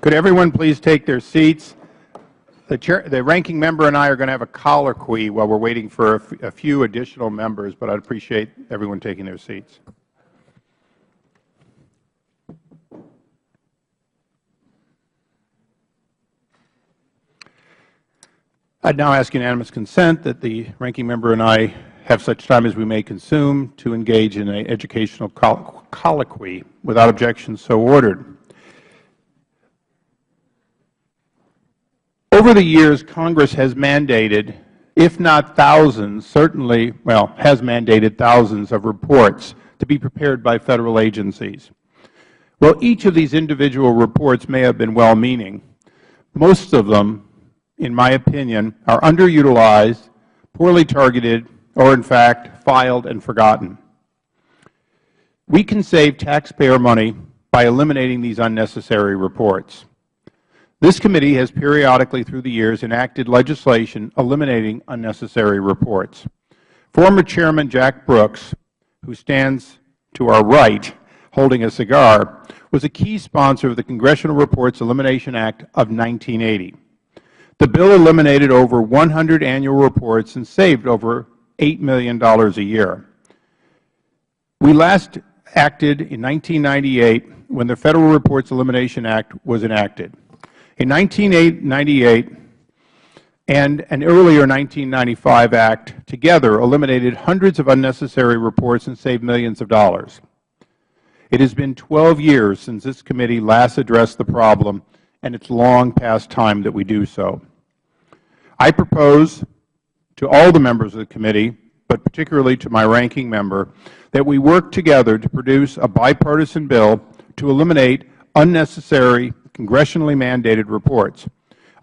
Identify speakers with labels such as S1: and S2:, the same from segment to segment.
S1: Could everyone please take their seats? The ranking member and I are going to have a colloquy while we're waiting for a few additional members, but I'd appreciate everyone taking their seats. I'd now ask unanimous consent that the ranking member and I have such time as we may consume to engage in an educational colloquy. Without objection, so ordered. Over the years, Congress has mandated, if not thousands, certainly, well, has mandated thousands of reports to be prepared by Federal agencies. Well, each of these individual reports may have been well-meaning. Most of them, in my opinion, are underutilized, poorly targeted, or in fact, filed and forgotten. We can save taxpayer money by eliminating these unnecessary reports. This committee has periodically through the years enacted legislation eliminating unnecessary reports. Former Chairman Jack Brooks, who stands to our right holding a cigar, was a key sponsor of the Congressional Reports Elimination Act of 1980. The bill eliminated over 100 annual reports and saved over $8 million a year. We last acted in 1998 when the Federal Reports Elimination Act was enacted. In 1998 and an earlier 1995 Act together eliminated hundreds of unnecessary reports and saved millions of dollars. It has been 12 years since this committee last addressed the problem, and it's long past time that we do so. I propose to all the members of the committee, but particularly to my ranking member, that we work together to produce a bipartisan bill to eliminate unnecessary congressionally mandated reports.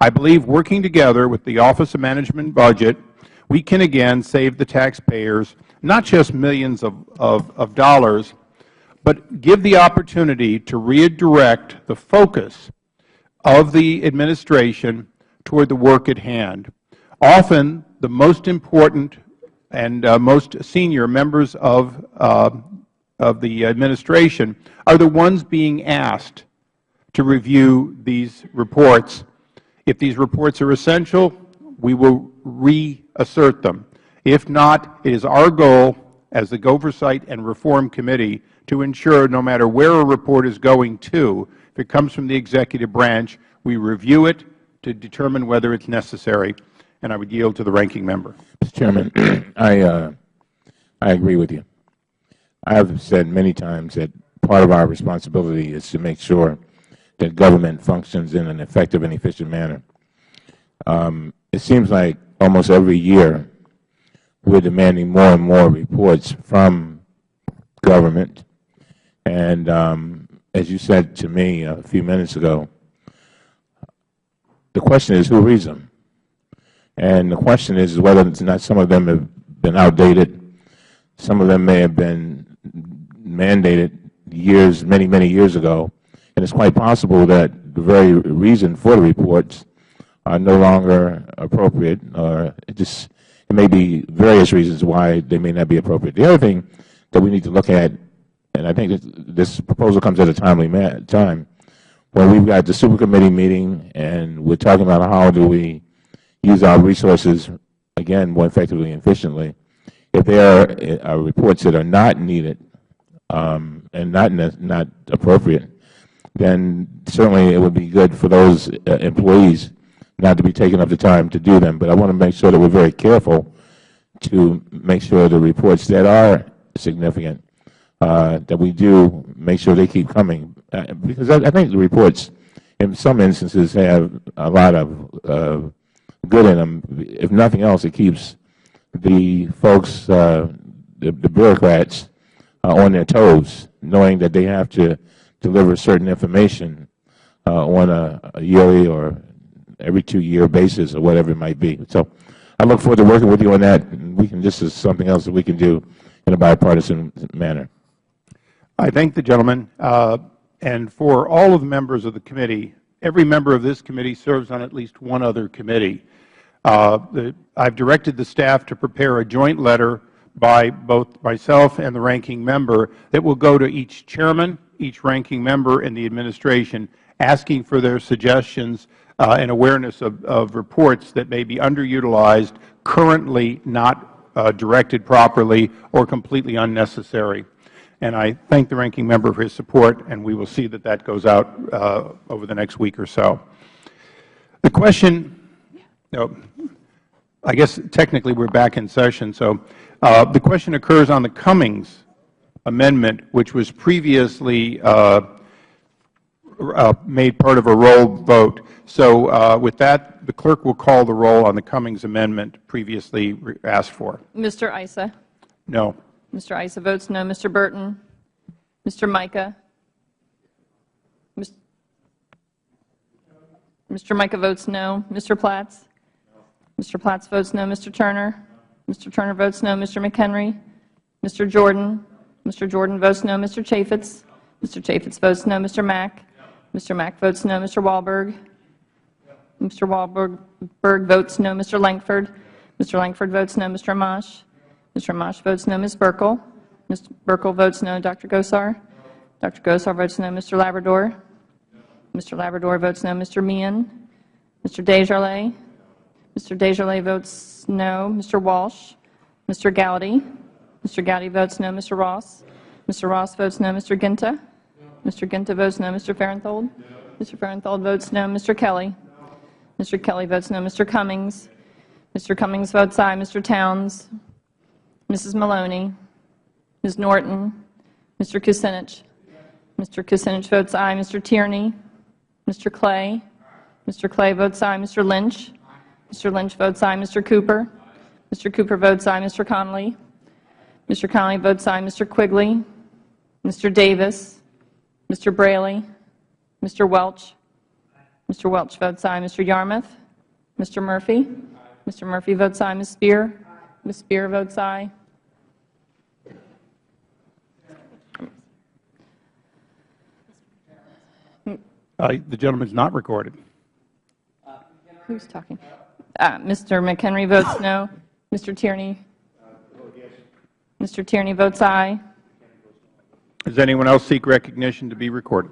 S1: I believe working together with the Office of Management and Budget, we can again save the taxpayers not just millions of dollars, but give the opportunity to redirect the focus of the administration toward the work at hand. Often, the most important and most senior members of the administration are the ones being asked to review these reports. If these reports are essential, we will reassert them. If not, it is our goal as the Oversight and Reform Committee to ensure no matter where a report is going to, if it comes from the executive branch, we review it to determine whether it's necessary. And I would yield to the ranking member.
S2: Mr. Chairman, I agree with you. I have said many times that part of our responsibility is to make sure that government functions in an effective and efficient manner. It seems like almost every year we're demanding more and more reports from government. And as you said to me a few minutes ago, the question is who reads them? And the question is whether or not some of them have been outdated. Some of them may have been mandated years, many, many years ago. And it's quite possible that the very reason for the reports are no longer appropriate, or it may be various reasons why they may not be appropriate. The other thing that we need to look at, and I think this proposal comes at a timely time, when we've got the supercommittee meeting and we're talking about how do we use our resources, again, more effectively and efficiently. If there are reports that are not needed and not appropriate, then certainly it would be good for those employees not to be taking up the time to do them. But I want to make sure that we're very careful to make sure the reports that are significant, that we do make sure they keep coming. Because I think the reports, in some instances, have a lot of good in them. If nothing else, it keeps the folks, the bureaucrats, on their toes, knowing that they have to deliver certain information on a yearly or every 2-year basis or whatever it might be. So I look forward to working with you on that. And we can, this is something else that we can do in a bipartisan manner.
S1: I thank the gentleman. And for all of the members of the committee, every member of this committee serves on at least one other committee. I've directed the staff to prepare a joint letter by both myself and the ranking member that will go to each chairman, each ranking member and the administration, asking for their suggestions and awareness of reports that may be underutilized, currently not directed properly, or completely unnecessary. And I thank the ranking member for his support, and we will see that that goes out over the next week or so. The question, I guess technically we're back in session, so the question occurs on the Cummings amendment, which was previously made part of a roll vote. So with that, the clerk will call the roll on the Cummings amendment previously asked for.
S3: Mr. Issa?
S1: No.
S3: Mr. Issa votes no. Mr. Burton? Mr. Mica? Mr. Mica votes no. Mr. Platts? Mr. Platts votes no. Mr. Turner? Mr. Turner votes no. Mr. McHenry? Mr. Jordan? Mr. Jordan votes no. Mr. Chaffetz? Mr. Chaffetz votes no. Mr. Mack? Mr. Mack votes no. Mr. Walberg? Mr. Walberg votes no. Mr. Lankford? Mr. Lankford votes no. Mr. Amash? Mr. Amash votes no. Ms. Burkle? Ms. Burkle votes no. Dr. Gosar? Dr. Gosar votes no. Mr. Labrador? Mr. Labrador votes no. Mr. Meehan? Mr. Desjardins? Mr. Desjardins votes no. Mr. Walsh? Mr. Gowdy? Mr. Gowdy votes no. Mr. Ross? Mr. Ross votes no. Mr. Ginta? Mr. Ginta votes no. Mr. Farenthold? Mr. Farenthold votes no. Mr. Kelly? Mr. Kelly votes no. Mr. Cummings? Mr. Cummings votes aye. Mr. Towns? Mrs. Maloney? Ms. Norton? Mr. Kucinich? Mr. Kucinich votes aye. Mr. Tierney? Mr. Clay? Mr. Clay votes aye. Mr. Lynch? Mr. Lynch votes aye. Mr. Cooper? Mr. Cooper votes aye. Mr. Connolly? Mr. Connolly votes aye. Mr. Quigley? Mr. Davis? Mr. Braley? Mr. Welch? Mr. Welch votes aye. Mr. Yarmouth? Mr. Murphy? Mr. Murphy votes aye. Ms. Spear? Ms. Spear votes aye.
S1: The gentleman is not recorded.
S3: Who's talking? Mr. McHenry votes no. Mr. Tierney? Mr. Tierney votes aye.
S1: Does anyone else seek recognition to be recorded?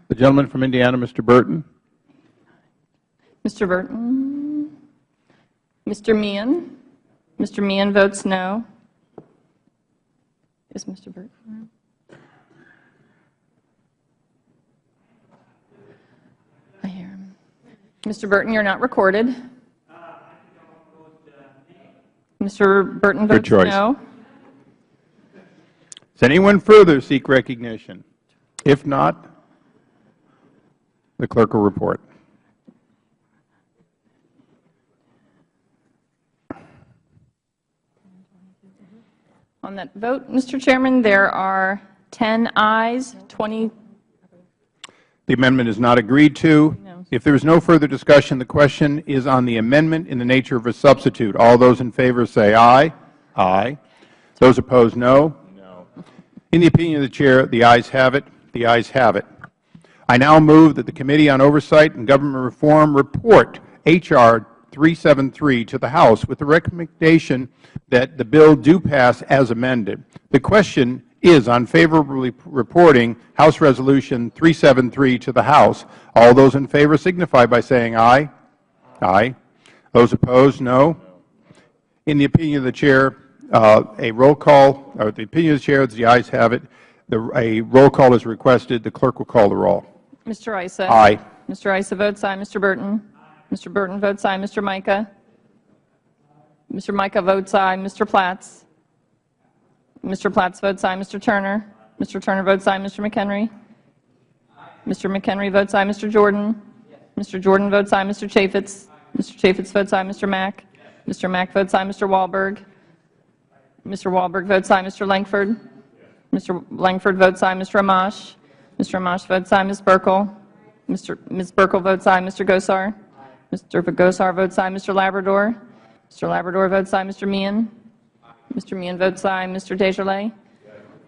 S1: The gentleman from Indiana, Mr. Burton.
S3: Mr. Burton? Mr. Meehan? Mr. Meehan votes no. Is Mr. Burton? I hear him. Mr. Burton, you're not recorded. Mr. Burton votes no.
S1: Does anyone further seek recognition? If not, the clerk will report.
S3: On that vote, Mr. Chairman, there are 10 ayes, 20.
S1: The amendment is not agreed to.
S3: No.
S1: If there is no further discussion, the question is on the amendment in the nature of a substitute. All those in favor say aye. Aye. Those opposed, no.
S2: No.
S1: In the opinion of the Chair, the ayes have it. The ayes have it. I now move that the Committee on Oversight and Government Reform report H.R. 373 to the House with the recommendation that the bill do pass as amended. The question is on favorably reporting House Resolution 373 to the House. All those in favor signify by saying aye. Aye. Those opposed, no. In the opinion of the Chair, a roll call, or the opinion of the Chair, the ayes have it. A roll call is requested. The clerk will call the roll.
S3: Mr. Issa?
S1: Aye.
S3: Mr. Issa votes aye. Mr. Burton? Mr. Burton votes aye. Mr. Mica? Mr. Mica votes aye. Mr. Platts? Mr. Platts votes aye. Mr. Turner? Mr. Turner votes aye. Mr. McHenry? Mr. McHenry votes aye. Mr. Jordan? Mr. Jordan votes aye. Mr. Chaffetz? Mr. Chaffetz votes aye. Mr. Mack? Mr. Mack votes aye. Mr. Walberg? Mr. Walberg votes aye. Mr. Lankford? Mr. Lankford votes aye. Mr. Amash? Mr. Amash votes aye. Ms. Burkle? Ms. Burkle votes aye. Mr. Gosar? Mr. Gosar votes aye. Mr. Labrador? Mr. Labrador votes aye. Mr. Meehan? Mr. Meehan votes aye. Mr. Desjardins?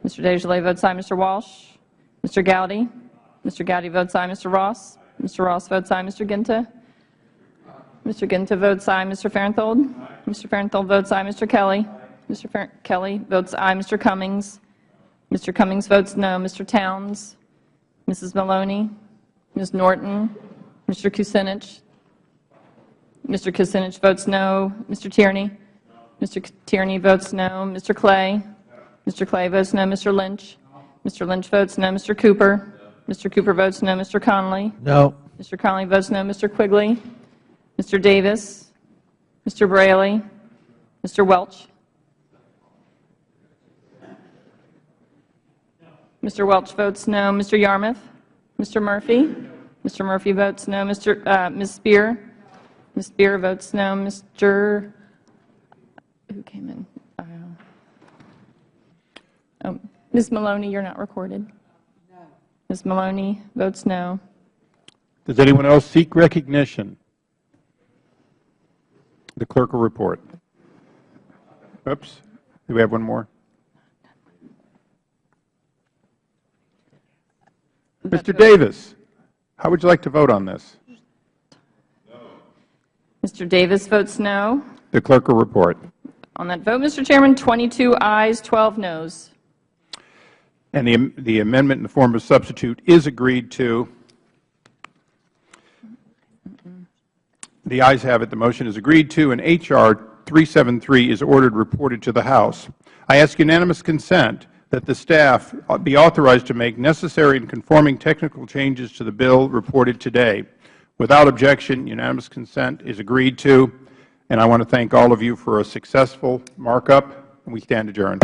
S3: Mr. Desjardins votes aye. Mr. Walsh? Mr. Gowdy? Mr. Gowdy votes aye. Mr. Ross? Mr. Ross votes aye. Mr. Ginta? Mr. Ginta votes aye. Mr. Farenthold? Mr. Farenthold votes aye. Mr. Kelly? Mr. Kelly votes aye. Mr. Cummings? Mr. Cummings votes no. Mr. Towns? Mrs. Maloney? Ms. Norton? Mr. Kucinich? Mr. Kucinich votes no. Mr. Tierney? Mr. Tierney votes no. Mr. Clay? Mr. Clay votes no. Mr. Lynch? Mr. Lynch votes no. Mr. Cooper? Mr. Cooper votes no. Mr. Connolly?
S4: No.
S3: Mr. Connolly votes no. Mr. Quigley? Mr. Davis? Mr. Braley? Mr. Welch? Mr. Welch votes no. Mr. Yarmouth? Mr. Murphy? Mr. Murphy votes no. Ms. Spear? Ms. Spear votes no. Mr. Who came in? Ms. Maloney, you're not recorded. No. Ms. Maloney votes no.
S1: Does anyone else seek recognition? The clerk will report. Oops. Do we have one more? Mr. Davis, how would you like to vote on this?
S3: No. Mr. Davis votes no.
S1: The clerk will report.
S3: On that vote, Mr. Chairman, 22 ayes, 12 noes.
S1: And the amendment in the form of substitute is agreed to. The ayes have it. The motion is agreed to, and H.R. 373 is ordered reported to the House. I ask unanimous consent that the staff be authorized to make necessary and conforming technical changes to the bill reported today. Without objection, unanimous consent is agreed to, and I want to thank all of you for a successful markup, and we stand adjourned.